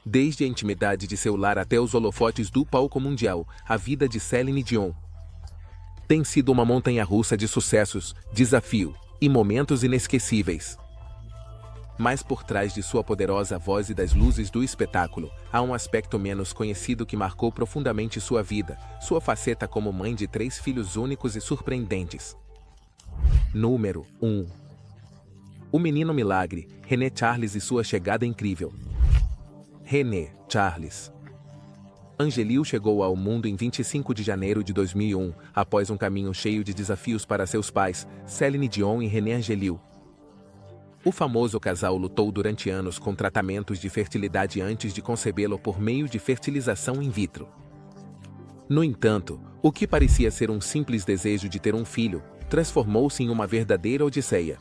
Desde a intimidade de seu lar até os holofotes do palco mundial, a vida de Celine Dion tem sido uma montanha-russa de sucessos, desafio e momentos inesquecíveis. Mas por trás de sua poderosa voz e das luzes do espetáculo, há um aspecto menos conhecido que marcou profundamente sua vida, sua faceta como mãe de 3 filhos únicos e surpreendentes. Número 1. O menino milagre, René Charles e sua chegada incrível. René Charles Angeliou chegou ao mundo em 25 de janeiro de 2001, após um caminho cheio de desafios para seus pais, Celine Dion e René Angeliou. O famoso casal lutou durante anos com tratamentos de fertilidade antes de concebê-lo por meio de fertilização in vitro. No entanto, o que parecia ser um simples desejo de ter um filho, transformou-se em uma verdadeira odisseia.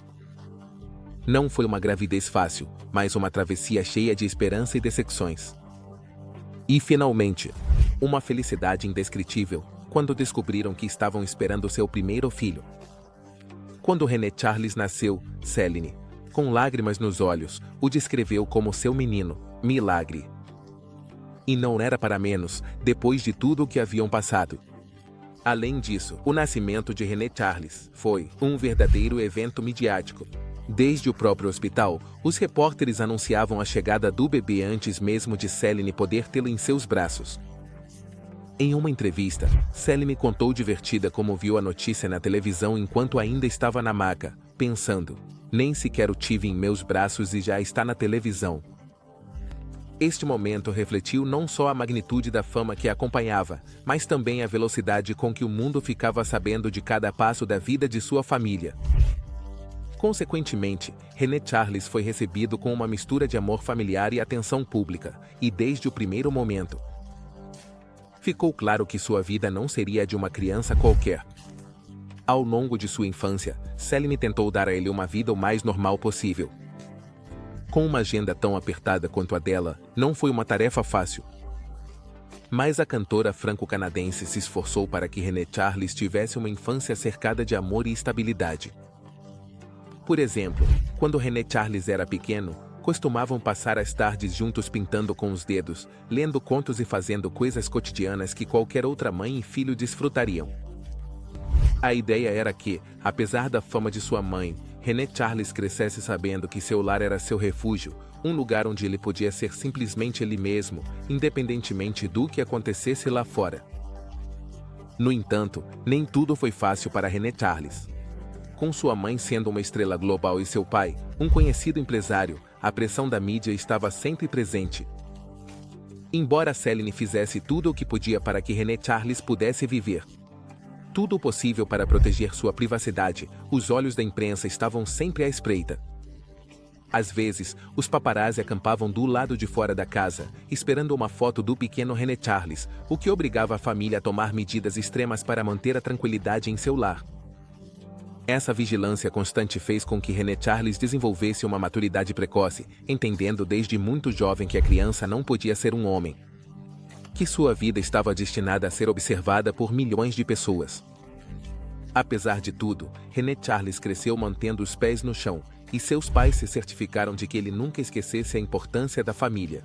Não foi uma gravidez fácil, mas uma travessia cheia de esperança e decepções. E finalmente, uma felicidade indescritível, quando descobriram que estavam esperando seu primeiro filho. Quando René Charles nasceu, Celine, com lágrimas nos olhos, o descreveu como seu menino, milagre. E não era para menos, depois de tudo o que haviam passado. Além disso, o nascimento de René Charles foi um verdadeiro evento midiático. Desde o próprio hospital, os repórteres anunciavam a chegada do bebê antes mesmo de Celine poder tê-lo em seus braços. Em uma entrevista, Celine contou divertida como viu a notícia na televisão enquanto ainda estava na maca, pensando: nem sequer o tive em meus braços e já está na televisão. Este momento refletiu não só a magnitude da fama que a acompanhava, mas também a velocidade com que o mundo ficava sabendo de cada passo da vida de sua família. Consequentemente, René Charles foi recebido com uma mistura de amor familiar e atenção pública, e desde o primeiro momento, ficou claro que sua vida não seria a de uma criança qualquer. Ao longo de sua infância, Celine tentou dar a ele uma vida o mais normal possível. Com uma agenda tão apertada quanto a dela, não foi uma tarefa fácil. Mas a cantora franco-canadense se esforçou para que René Charles tivesse uma infância cercada de amor e estabilidade. Por exemplo, quando René Charles era pequeno, costumavam passar as tardes juntos pintando com os dedos, lendo contos e fazendo coisas cotidianas que qualquer outra mãe e filho desfrutariam. A ideia era que, apesar da fama de sua mãe, René Charles crescesse sabendo que seu lar era seu refúgio, um lugar onde ele podia ser simplesmente ele mesmo, independentemente do que acontecesse lá fora. No entanto, nem tudo foi fácil para René Charles. Com sua mãe sendo uma estrela global e seu pai, um conhecido empresário, a pressão da mídia estava sempre presente. Embora Celine fizesse tudo o que podia para que René Charles pudesse viver tudo o possível para proteger sua privacidade, os olhos da imprensa estavam sempre à espreita. Às vezes, os paparazzi acampavam do lado de fora da casa, esperando uma foto do pequeno René Charles, o que obrigava a família a tomar medidas extremas para manter a tranquilidade em seu lar. Essa vigilância constante fez com que René Charles desenvolvesse uma maturidade precoce, entendendo desde muito jovem que a criança não podia ser um homem. Que sua vida estava destinada a ser observada por milhões de pessoas. Apesar de tudo, René Charles cresceu mantendo os pés no chão, e seus pais se certificaram de que ele nunca esquecesse a importância da família.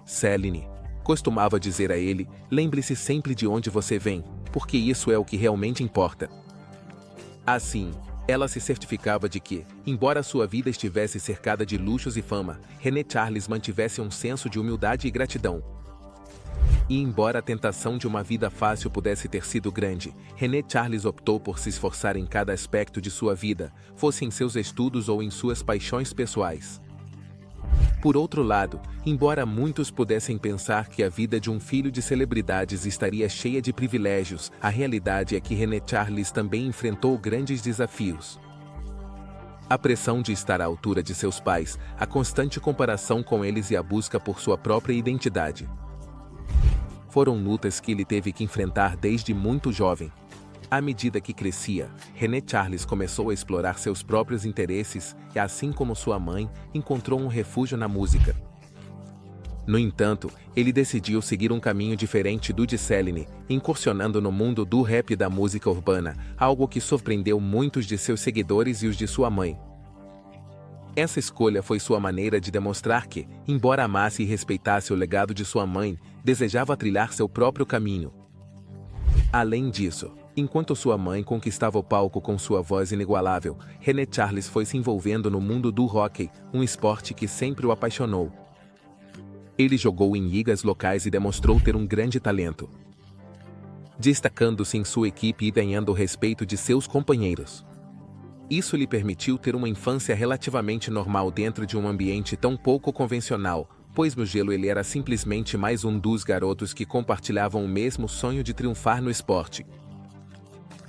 Celine costumava dizer a ele: lembre-se sempre de onde você vem, porque isso é o que realmente importa. Assim, ela se certificava de que, embora sua vida estivesse cercada de luxos e fama, René Charles mantivesse um senso de humildade e gratidão. E embora a tentação de uma vida fácil pudesse ter sido grande, René Charles optou por se esforçar em cada aspecto de sua vida, fosse em seus estudos ou em suas paixões pessoais. Por outro lado, embora muitos pudessem pensar que a vida de um filho de celebridades estaria cheia de privilégios, a realidade é que René Charles também enfrentou grandes desafios. A pressão de estar à altura de seus pais, a constante comparação com eles e a busca por sua própria identidade. Foram lutas que ele teve que enfrentar desde muito jovem. À medida que crescia, René Charles começou a explorar seus próprios interesses e, assim como sua mãe, encontrou um refúgio na música. No entanto, ele decidiu seguir um caminho diferente do de Celine, incursionando no mundo do rap e da música urbana, algo que surpreendeu muitos de seus seguidores e os de sua mãe. Essa escolha foi sua maneira de demonstrar que, embora amasse e respeitasse o legado de sua mãe, desejava trilhar seu próprio caminho. Além disso, enquanto sua mãe conquistava o palco com sua voz inigualável, René Charles foi se envolvendo no mundo do hóquei, um esporte que sempre o apaixonou. Ele jogou em ligas locais e demonstrou ter um grande talento, destacando-se em sua equipe e ganhando o respeito de seus companheiros. Isso lhe permitiu ter uma infância relativamente normal dentro de um ambiente tão pouco convencional, pois no gelo ele era simplesmente mais um dos garotos que compartilhavam o mesmo sonho de triunfar no esporte.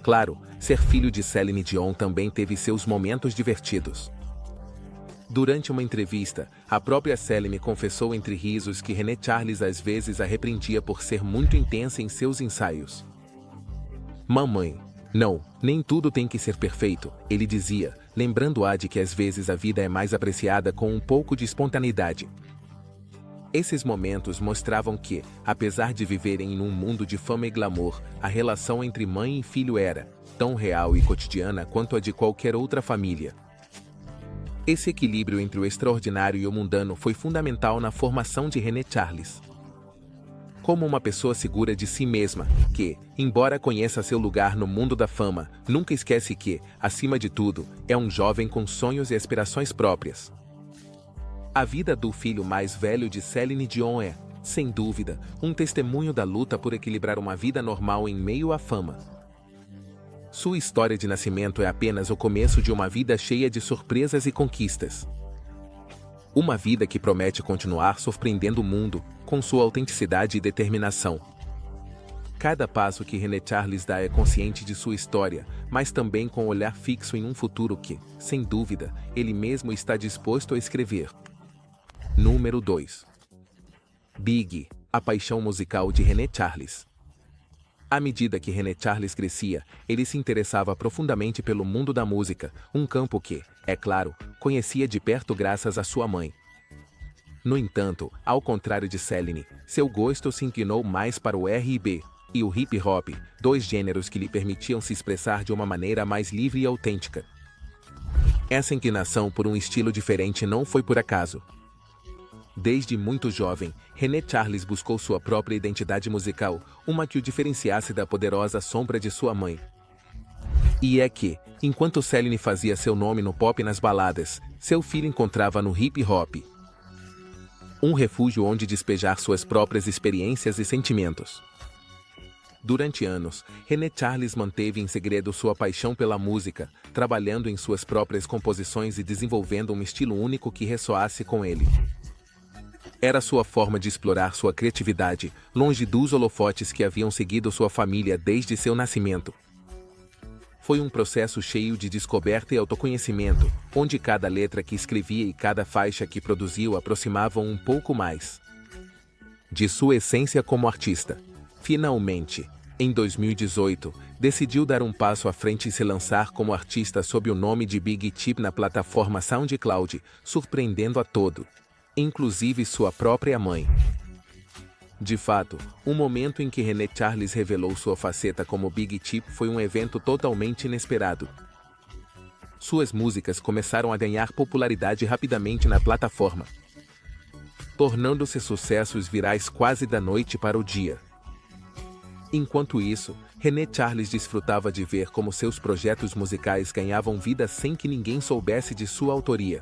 Claro, ser filho de Céline Dion também teve seus momentos divertidos. Durante uma entrevista, a própria Céline confessou entre risos que René Charles às vezes a repreendia por ser muito intensa em seus ensaios. "Mamãe, não, nem tudo tem que ser perfeito", ele dizia, lembrando-a de que às vezes a vida é mais apreciada com um pouco de espontaneidade. Esses momentos mostravam que, apesar de viverem em um mundo de fama e glamour, a relação entre mãe e filho era tão real e cotidiana quanto a de qualquer outra família. Esse equilíbrio entre o extraordinário e o mundano foi fundamental na formação de René Charles. Como uma pessoa segura de si mesma, que, embora conheça seu lugar no mundo da fama, nunca esquece que, acima de tudo, é um jovem com sonhos e aspirações próprias. A vida do filho mais velho de Céline Dion é, sem dúvida, um testemunho da luta por equilibrar uma vida normal em meio à fama. Sua história de nascimento é apenas o começo de uma vida cheia de surpresas e conquistas. Uma vida que promete continuar surpreendendo o mundo, com sua autenticidade e determinação. Cada passo que René Charles dá é consciente de sua história, mas também com um olhar fixo em um futuro que, sem dúvida, ele mesmo está disposto a escrever. Número 2. Big, a paixão musical de René Charles. À medida que René Charles crescia, ele se interessava profundamente pelo mundo da música, um campo que, é claro, conhecia de perto graças à sua mãe. No entanto, ao contrário de Céline, seu gosto se inclinou mais para o R&B e o hip hop, dois gêneros que lhe permitiam se expressar de uma maneira mais livre e autêntica. Essa inclinação por um estilo diferente não foi por acaso. Desde muito jovem, René Charles buscou sua própria identidade musical, uma que o diferenciasse da poderosa sombra de sua mãe. E é que, enquanto Céline fazia seu nome no pop e nas baladas, seu filho encontrava no hip hop um refúgio onde despejar suas próprias experiências e sentimentos. Durante anos, René Charles manteve em segredo sua paixão pela música, trabalhando em suas próprias composições e desenvolvendo um estilo único que ressoasse com ele. Era sua forma de explorar sua criatividade, longe dos holofotes que haviam seguido sua família desde seu nascimento. Foi um processo cheio de descoberta e autoconhecimento, onde cada letra que escrevia e cada faixa que produzia o aproximavam um pouco mais de sua essência como artista. Finalmente, em 2018, decidiu dar um passo à frente e se lançar como artista sob o nome de Big Tip na plataforma SoundCloud, surpreendendo a todos, inclusive sua própria mãe. De fato, o momento em que René Charles revelou sua faceta como Big Tip foi um evento totalmente inesperado. Suas músicas começaram a ganhar popularidade rapidamente na plataforma, tornando-se sucessos virais quase da noite para o dia. Enquanto isso, René Charles desfrutava de ver como seus projetos musicais ganhavam vida sem que ninguém soubesse de sua autoria.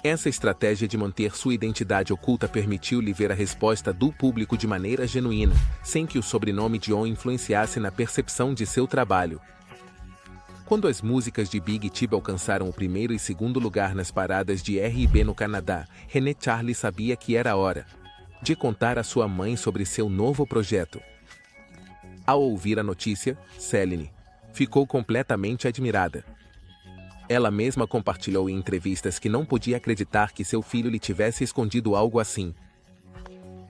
Essa estratégia de manter sua identidade oculta permitiu-lhe ver a resposta do público de maneira genuína, sem que o sobrenome Dion influenciasse na percepção de seu trabalho. Quando as músicas de Big Tip alcançaram o primeiro e segundo lugar nas paradas de R&B no Canadá, René Charles sabia que era hora de contar à sua mãe sobre seu novo projeto. Ao ouvir a notícia, Céline ficou completamente admirada. Ela mesma compartilhou em entrevistas que não podia acreditar que seu filho lhe tivesse escondido algo assim.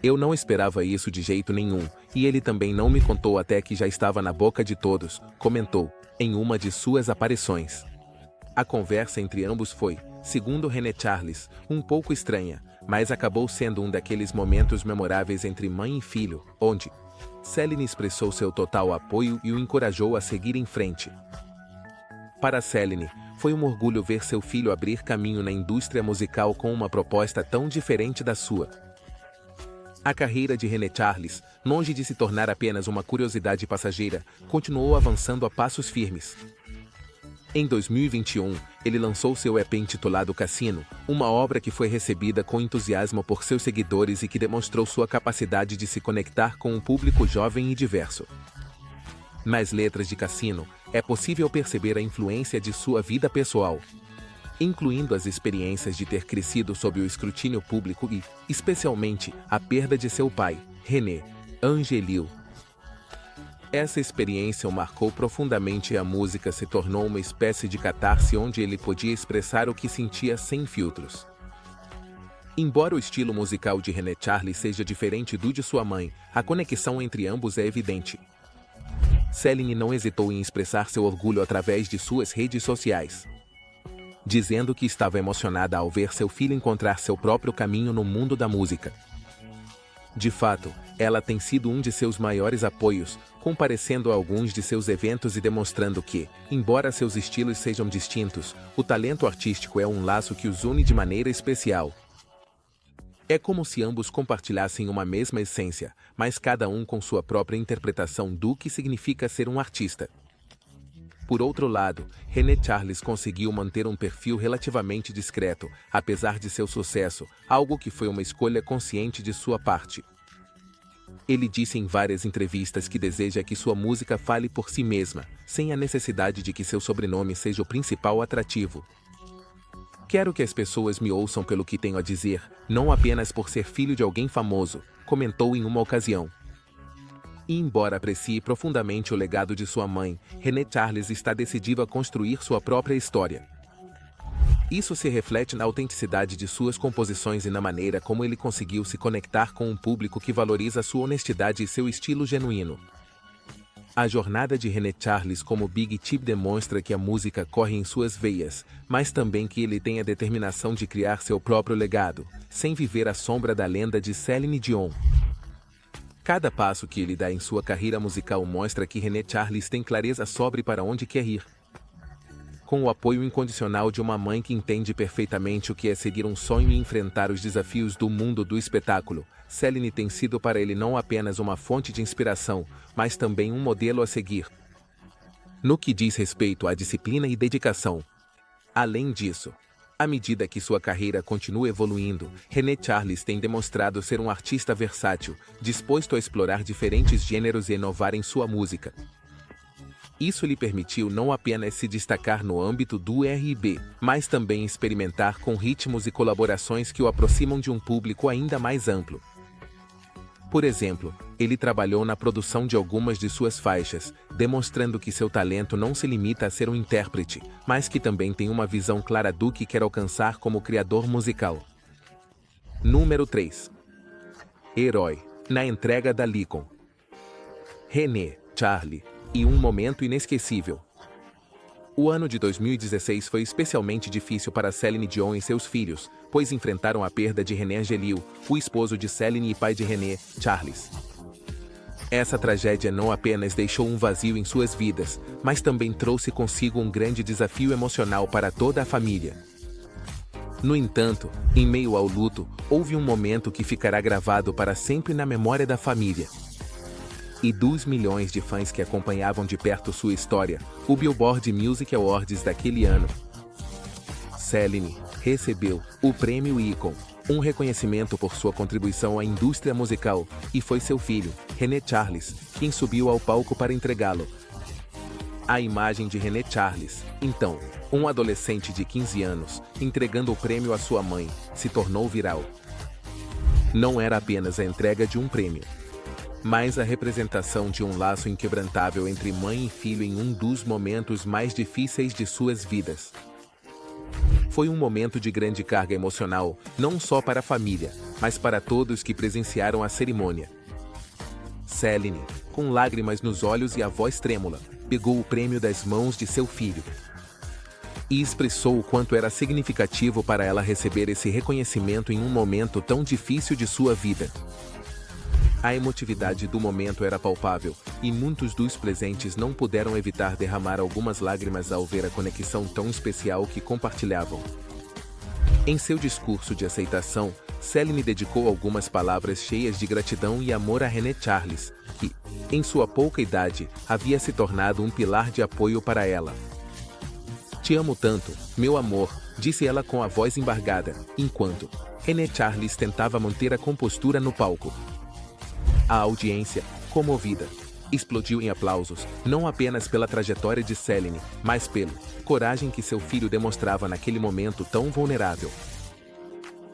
"Eu não esperava isso de jeito nenhum, e ele também não me contou até que já estava na boca de todos", comentou, em uma de suas aparições. A conversa entre ambos foi, segundo René Charles, um pouco estranha, mas acabou sendo um daqueles momentos memoráveis entre mãe e filho, onde Céline expressou seu total apoio e o encorajou a seguir em frente. Para Céline, Foi um orgulho ver seu filho abrir caminho na indústria musical com uma proposta tão diferente da sua. A carreira de René Charles, longe de se tornar apenas uma curiosidade passageira, continuou avançando a passos firmes. Em 2021, ele lançou seu EP intitulado Cassino, uma obra que foi recebida com entusiasmo por seus seguidores e que demonstrou sua capacidade de se conectar com um público jovem e diverso. Nas letras de Cassino, é possível perceber a influência de sua vida pessoal, incluindo as experiências de ter crescido sob o escrutínio público e, especialmente, a perda de seu pai, René Angélil. Essa experiência o marcou profundamente e a música se tornou uma espécie de catarse onde ele podia expressar o que sentia sem filtros. Embora o estilo musical de René Charles seja diferente do de sua mãe, a conexão entre ambos é evidente. Céline não hesitou em expressar seu orgulho através de suas redes sociais, dizendo que estava emocionada ao ver seu filho encontrar seu próprio caminho no mundo da música. De fato, ela tem sido um de seus maiores apoios, comparecendo a alguns de seus eventos e demonstrando que, embora seus estilos sejam distintos, o talento artístico é um laço que os une de maneira especial. É como se ambos compartilhassem uma mesma essência, mas cada um com sua própria interpretação do que significa ser um artista. Por outro lado, René Charles conseguiu manter um perfil relativamente discreto, apesar de seu sucesso, algo que foi uma escolha consciente de sua parte. Ele disse em várias entrevistas que deseja que sua música fale por si mesma, sem a necessidade de que seu sobrenome seja o principal atrativo. Quero que as pessoas me ouçam pelo que tenho a dizer, não apenas por ser filho de alguém famoso, comentou em uma ocasião. E embora aprecie profundamente o legado de sua mãe, René Charles está decidido a construir sua própria história. Isso se reflete na autenticidade de suas composições e na maneira como ele conseguiu se conectar com um público que valoriza sua honestidade e seu estilo genuíno. A jornada de René Charles como Big Tip demonstra que a música corre em suas veias, mas também que ele tem a determinação de criar seu próprio legado, sem viver à sombra da lenda de Céline Dion. Cada passo que ele dá em sua carreira musical mostra que René Charles tem clareza sobre para onde quer ir. Com o apoio incondicional de uma mãe que entende perfeitamente o que é seguir um sonho e enfrentar os desafios do mundo do espetáculo, Céline tem sido para ele não apenas uma fonte de inspiração, mas também um modelo a seguir. No que diz respeito à disciplina e dedicação. Além disso, à medida que sua carreira continua evoluindo, René Charles tem demonstrado ser um artista versátil, disposto a explorar diferentes gêneros e inovar em sua música. Isso lhe permitiu não apenas se destacar no âmbito do R&B, mas também experimentar com ritmos e colaborações que o aproximam de um público ainda mais amplo. Por exemplo, ele trabalhou na produção de algumas de suas faixas, demonstrando que seu talento não se limita a ser um intérprete, mas que também tem uma visão clara do que quer alcançar como criador musical. Número 3. Herói, na entrega da Lycon. René Charles e um momento inesquecível. O ano de 2016 foi especialmente difícil para Céline Dion e seus filhos, pois enfrentaram a perda de René Angélil, o esposo de Céline e pai de René Charles. Essa tragédia não apenas deixou um vazio em suas vidas, mas também trouxe consigo um grande desafio emocional para toda a família. No entanto, em meio ao luto, houve um momento que ficará gravado para sempre na memória da família. E dos milhões de fãs que acompanhavam de perto sua história, o Billboard Music Awards daquele ano. Céline recebeu o Prêmio Icon, um reconhecimento por sua contribuição à indústria musical, e foi seu filho, René Charles, quem subiu ao palco para entregá-lo. A imagem de René Charles, então, um adolescente de 15 anos, entregando o prêmio à sua mãe, se tornou viral. Não era apenas a entrega de um prêmio, mas a representação de um laço inquebrantável entre mãe e filho em um dos momentos mais difíceis de suas vidas. Foi um momento de grande carga emocional, não só para a família, mas para todos que presenciaram a cerimônia. Céline, com lágrimas nos olhos e a voz trêmula, pegou o prêmio das mãos de seu filho e expressou o quanto era significativo para ela receber esse reconhecimento em um momento tão difícil de sua vida. A emotividade do momento era palpável, e muitos dos presentes não puderam evitar derramar algumas lágrimas ao ver a conexão tão especial que compartilhavam. Em seu discurso de aceitação, Celine dedicou algumas palavras cheias de gratidão e amor a René Charles, que, em sua pouca idade, havia se tornado um pilar de apoio para ela. "Te amo tanto, meu amor", disse ela com a voz embargada, enquanto René Charles tentava manter a compostura no palco. A audiência, comovida, explodiu em aplausos, não apenas pela trajetória de Celine, mas pela coragem que seu filho demonstrava naquele momento tão vulnerável.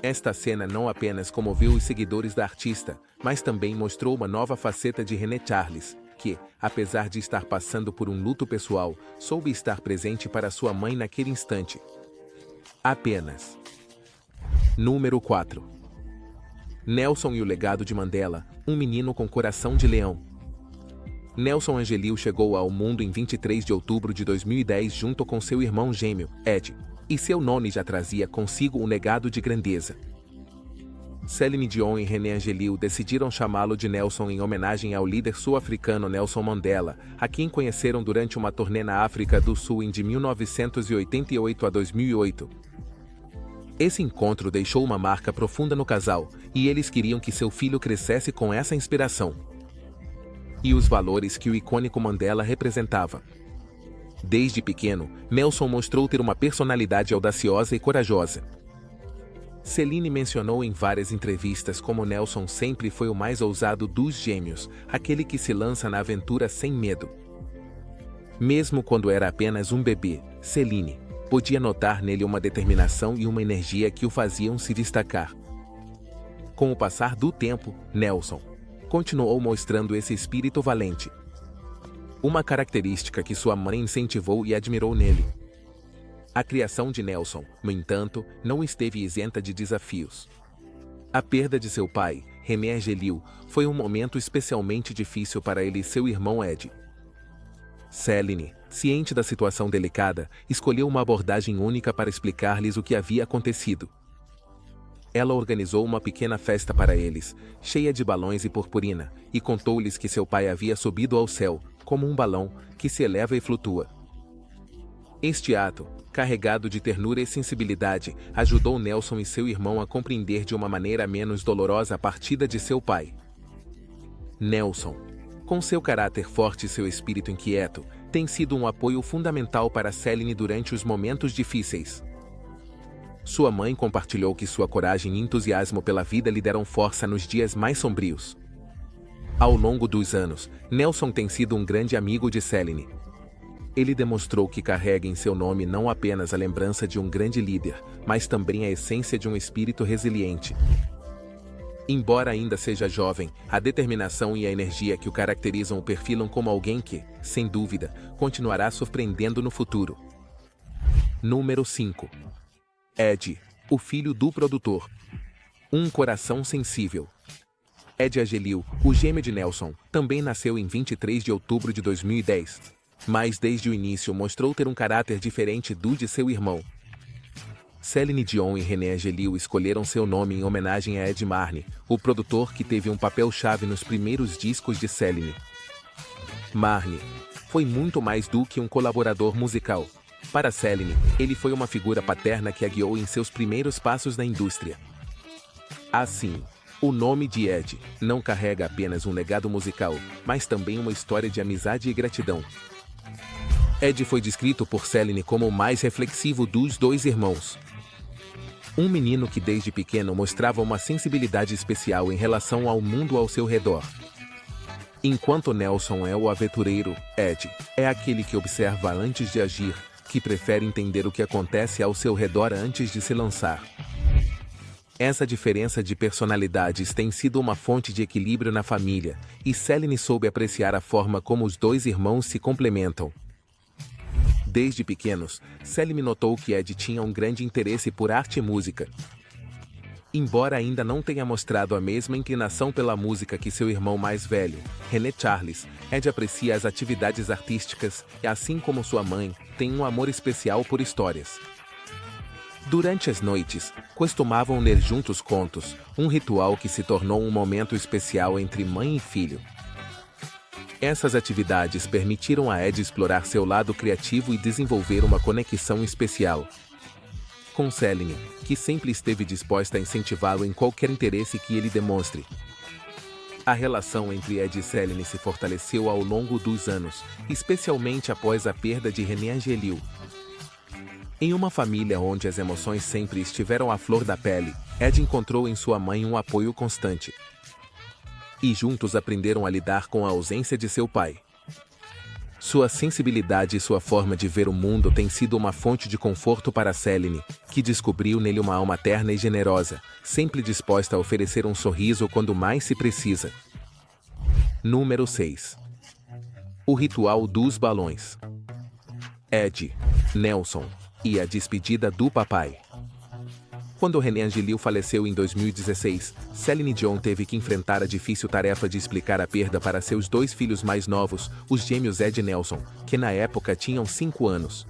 Esta cena não apenas comoveu os seguidores da artista, mas também mostrou uma nova faceta de René Charles, que, apesar de estar passando por um luto pessoal, soube estar presente para sua mãe naquele instante. Apenas. Número 4. Nelson e o legado de Mandela, um menino com coração de leão. Nelson Angelil chegou ao mundo em 23 de outubro de 2010 junto com seu irmão gêmeo, Ed, e seu nome já trazia consigo um legado de grandeza. Celine Dion e René Angelil decidiram chamá-lo de Nelson em homenagem ao líder sul-africano Nelson Mandela, a quem conheceram durante uma turnê na África do Sul de 1988 a 2008. Esse encontro deixou uma marca profunda no casal, e eles queriam que seu filho crescesse com essa inspiração e os valores que o icônico Mandela representava. Desde pequeno, Nelson mostrou ter uma personalidade audaciosa e corajosa. Celine mencionou em várias entrevistas como Nelson sempre foi o mais ousado dos gêmeos, aquele que se lança na aventura sem medo. Mesmo quando era apenas um bebê, Celine podia notar nele uma determinação e uma energia que o faziam se destacar. Com o passar do tempo, Nelson continuou mostrando esse espírito valente, uma característica que sua mãe incentivou e admirou nele. A criação de Nelson, no entanto, não esteve isenta de desafios. A perda de seu pai, René Angelil, foi um momento especialmente difícil para ele e seu irmão Ed. Celine, ciente da situação delicada, escolheu uma abordagem única para explicar-lhes o que havia acontecido. Ela organizou uma pequena festa para eles, cheia de balões e purpurina, e contou-lhes que seu pai havia subido ao céu, como um balão, que se eleva e flutua. Este ato, carregado de ternura e sensibilidade, ajudou Nelson e seu irmão a compreender de uma maneira menos dolorosa a partida de seu pai. Nelson, com seu caráter forte e seu espírito inquieto, tem sido um apoio fundamental para Celine durante os momentos difíceis. Sua mãe compartilhou que sua coragem e entusiasmo pela vida lhe deram força nos dias mais sombrios. Ao longo dos anos, Nelson tem sido um grande amigo de Celine. Ele demonstrou que carrega em seu nome não apenas a lembrança de um grande líder, mas também a essência de um espírito resiliente. Embora ainda seja jovem, a determinação e a energia que o caracterizam o perfilam como alguém que, sem dúvida, continuará surpreendendo no futuro. Número 5. Ed, o filho do produtor. Um coração sensível. Ed Angelil, o gêmeo de Nelson, também nasceu em 23 de outubro de 2010. Mas desde o início mostrou ter um caráter diferente do de seu irmão. Celine Dion e René Angelil escolheram seu nome em homenagem a Ed Marne, o produtor que teve um papel-chave nos primeiros discos de Celine. Marne foi muito mais do que um colaborador musical. Para Celine, ele foi uma figura paterna que a guiou em seus primeiros passos na indústria. Assim, o nome de Ed não carrega apenas um legado musical, mas também uma história de amizade e gratidão. Ed foi descrito por Celine como o mais reflexivo dos dois irmãos. Um menino que desde pequeno mostrava uma sensibilidade especial em relação ao mundo ao seu redor. Enquanto Nelson é o aventureiro, Ed é aquele que observa antes de agir, que prefere entender o que acontece ao seu redor antes de se lançar. Essa diferença de personalidades tem sido uma fonte de equilíbrio na família, e Celine soube apreciar a forma como os dois irmãos se complementam. Desde pequenos, Celine notou que Ed tinha um grande interesse por arte e música. Embora ainda não tenha mostrado a mesma inclinação pela música que seu irmão mais velho, René Charles, Ed aprecia as atividades artísticas e, assim como sua mãe, tem um amor especial por histórias. Durante as noites, costumavam ler juntos contos, um ritual que se tornou um momento especial entre mãe e filho. Essas atividades permitiram a Ed explorar seu lado criativo e desenvolver uma conexão especial com Celine, que sempre esteve disposta a incentivá-lo em qualquer interesse que ele demonstre. A relação entre Ed e Celine se fortaleceu ao longo dos anos, especialmente após a perda de René Angelil. Em uma família onde as emoções sempre estiveram à flor da pele, Ed encontrou em sua mãe um apoio constante. E juntos aprenderam a lidar com a ausência de seu pai. Sua sensibilidade e sua forma de ver o mundo têm sido uma fonte de conforto para Celine, que descobriu nele uma alma terna e generosa, sempre disposta a oferecer um sorriso quando mais se precisa. Número 6. O ritual dos balões. Ed, Nelson e a despedida do papai. Quando René Angelil faleceu em 2016, Celine Dion teve que enfrentar a difícil tarefa de explicar a perda para seus dois filhos mais novos, os gêmeos Ed e Nelson, que na época tinham 5 anos.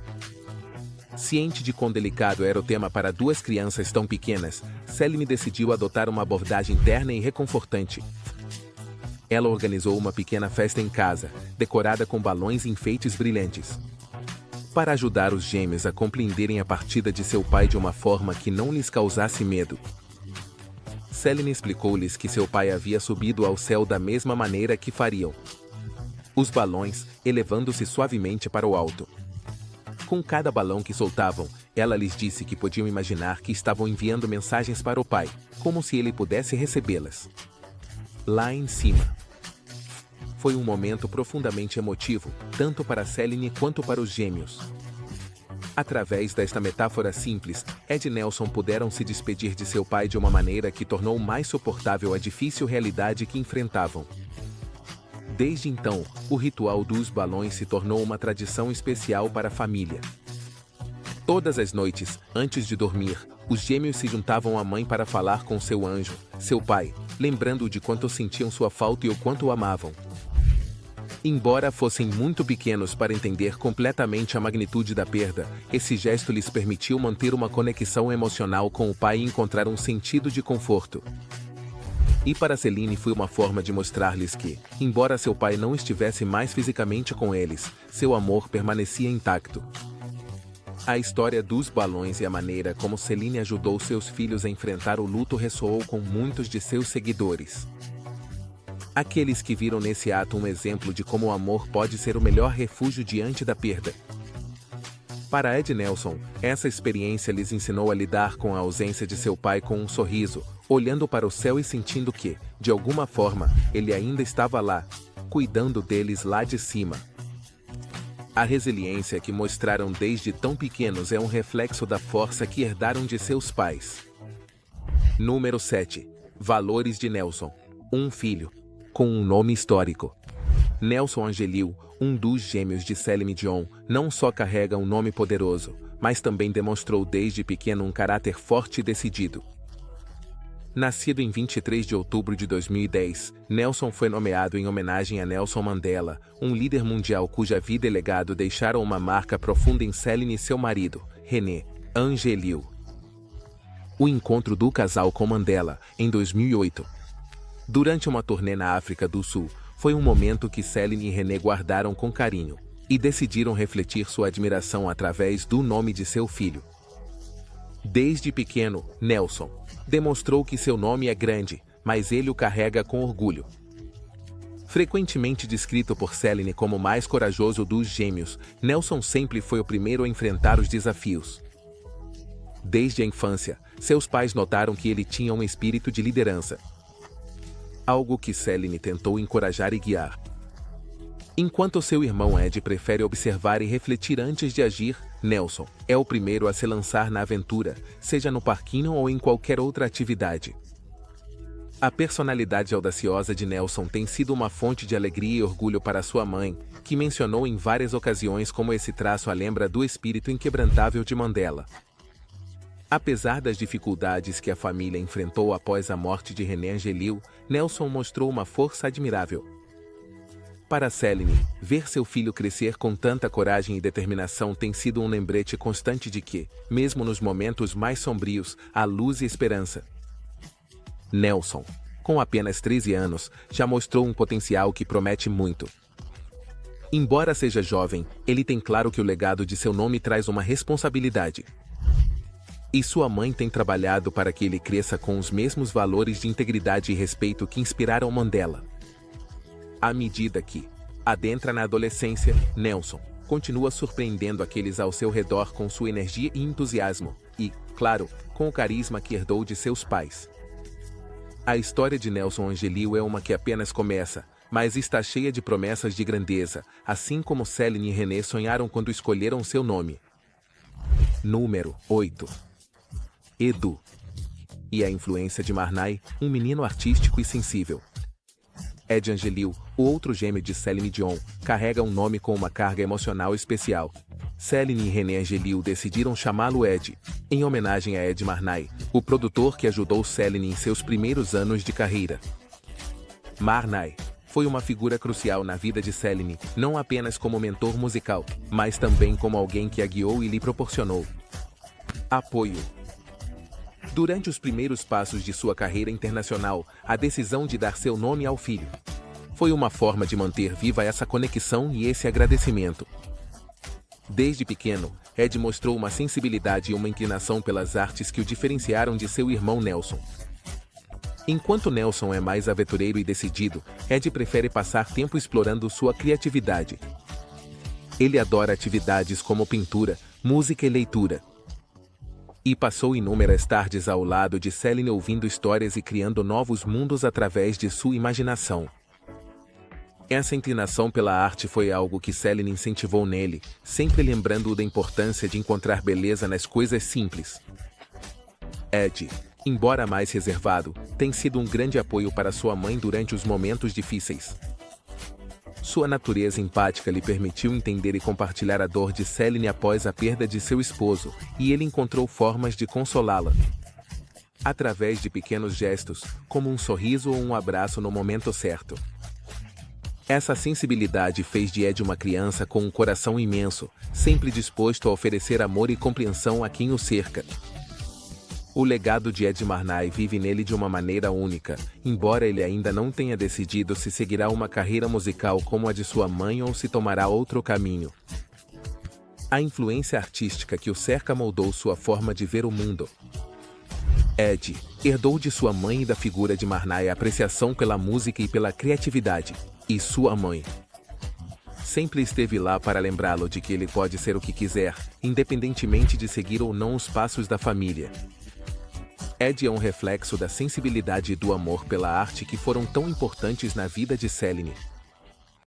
Ciente de quão delicado era o tema para duas crianças tão pequenas, Celine decidiu adotar uma abordagem terna e reconfortante. Ela organizou uma pequena festa em casa, decorada com balões e enfeites brilhantes, para ajudar os gêmeos a compreenderem a partida de seu pai de uma forma que não lhes causasse medo. Celine explicou-lhes que seu pai havia subido ao céu da mesma maneira que fariam os balões, elevando-se suavemente para o alto. Com cada balão que soltavam, ela lhes disse que podiam imaginar que estavam enviando mensagens para o pai, como se ele pudesse recebê-las lá em cima. Foi um momento profundamente emotivo, tanto para Celine quanto para os gêmeos. Através desta metáfora simples, Ed e Nelson puderam se despedir de seu pai de uma maneira que tornou mais suportável a difícil realidade que enfrentavam. Desde então, o ritual dos balões se tornou uma tradição especial para a família. Todas as noites, antes de dormir, os gêmeos se juntavam à mãe para falar com seu anjo, seu pai, lembrando de quanto sentiam sua falta e o quanto o amavam. Embora fossem muito pequenos para entender completamente a magnitude da perda, esse gesto lhes permitiu manter uma conexão emocional com o pai e encontrar um sentido de conforto. E para Celine foi uma forma de mostrar-lhes que, embora seu pai não estivesse mais fisicamente com eles, seu amor permanecia intacto. A história dos balões e a maneira como Celine ajudou seus filhos a enfrentar o luto ressoou com muitos de seus seguidores. Aqueles que viram nesse ato um exemplo de como o amor pode ser o melhor refúgio diante da perda. Para Ed e Nelson, essa experiência lhes ensinou a lidar com a ausência de seu pai com um sorriso, olhando para o céu e sentindo que, de alguma forma, ele ainda estava lá, cuidando deles lá de cima. A resiliência que mostraram desde tão pequenos é um reflexo da força que herdaram de seus pais. Número 7. Valores de Nelson. Um filho com um nome histórico. Nelson Angelil, um dos gêmeos de Celine Dion, não só carrega um nome poderoso, mas também demonstrou desde pequeno um caráter forte e decidido. Nascido em 23 de outubro de 2010, Nelson foi nomeado em homenagem a Nelson Mandela, um líder mundial cuja vida e legado deixaram uma marca profunda em Celine e seu marido, René Angelil. O encontro do casal com Mandela, em 2008. Durante uma turnê na África do Sul, foi um momento que Celine e René guardaram com carinho, e decidiram refletir sua admiração através do nome de seu filho. Desde pequeno, Nelson demonstrou que seu nome é grande, mas ele o carrega com orgulho. Frequentemente descrito por Celine como o mais corajoso dos gêmeos, Nelson sempre foi o primeiro a enfrentar os desafios. Desde a infância, seus pais notaram que ele tinha um espírito de liderança, algo que Celine tentou encorajar e guiar. Enquanto seu irmão Ed prefere observar e refletir antes de agir, Nelson é o primeiro a se lançar na aventura, seja no parquinho ou em qualquer outra atividade. A personalidade audaciosa de Nelson tem sido uma fonte de alegria e orgulho para sua mãe, que mencionou em várias ocasiões como esse traço a lembra do espírito inquebrantável de Mandela. Apesar das dificuldades que a família enfrentou após a morte de René Angelil, Nelson mostrou uma força admirável. Para Celine, ver seu filho crescer com tanta coragem e determinação tem sido um lembrete constante de que, mesmo nos momentos mais sombrios, há luz e esperança. Nelson, com apenas 13 anos, já mostrou um potencial que promete muito. Embora seja jovem, ele tem claro que o legado de seu nome traz uma responsabilidade. E sua mãe tem trabalhado para que ele cresça com os mesmos valores de integridade e respeito que inspiraram Mandela. À medida que adentra na adolescência, Nelson continua surpreendendo aqueles ao seu redor com sua energia e entusiasmo, e, claro, com o carisma que herdou de seus pais. A história de Nelson Angelil é uma que apenas começa, mas está cheia de promessas de grandeza, assim como Celine e René sonharam quando escolheram seu nome. Número 8. Edu. E a influência de Marnay, um menino artístico e sensível. Ed Angelil, o outro gêmeo de Celine Dion, carrega um nome com uma carga emocional especial. Celine e René Angelil decidiram chamá-lo Ed, em homenagem a Ed Marnay, o produtor que ajudou Celine em seus primeiros anos de carreira. Marnay foi uma figura crucial na vida de Celine, não apenas como mentor musical, mas também como alguém que a guiou e lhe proporcionou apoio. Durante os primeiros passos de sua carreira internacional, a decisão de dar seu nome ao filho foi uma forma de manter viva essa conexão e esse agradecimento. Desde pequeno, Ed mostrou uma sensibilidade e uma inclinação pelas artes que o diferenciaram de seu irmão Nelson. Enquanto Nelson é mais aventureiro e decidido, Ed prefere passar tempo explorando sua criatividade. Ele adora atividades como pintura, música e leitura. E passou inúmeras tardes ao lado de Celine ouvindo histórias e criando novos mundos através de sua imaginação. Essa inclinação pela arte foi algo que Celine incentivou nele, sempre lembrando-o da importância de encontrar beleza nas coisas simples. Ed, embora mais reservado, tem sido um grande apoio para sua mãe durante os momentos difíceis. Sua natureza empática lhe permitiu entender e compartilhar a dor de Celine após a perda de seu esposo, e ele encontrou formas de consolá-la. Através de pequenos gestos, como um sorriso ou um abraço no momento certo. Essa sensibilidade fez de Ed uma criança com um coração imenso, sempre disposto a oferecer amor e compreensão a quem o cerca. O legado de Ed Marnay vive nele de uma maneira única, embora ele ainda não tenha decidido se seguirá uma carreira musical como a de sua mãe ou se tomará outro caminho. A influência artística que o cerca moldou sua forma de ver o mundo. Ed herdou de sua mãe e da figura de Marnay a apreciação pela música e pela criatividade, e sua mãe sempre esteve lá para lembrá-lo de que ele pode ser o que quiser, independentemente de seguir ou não os passos da família. Ed é um reflexo da sensibilidade e do amor pela arte que foram tão importantes na vida de Celine.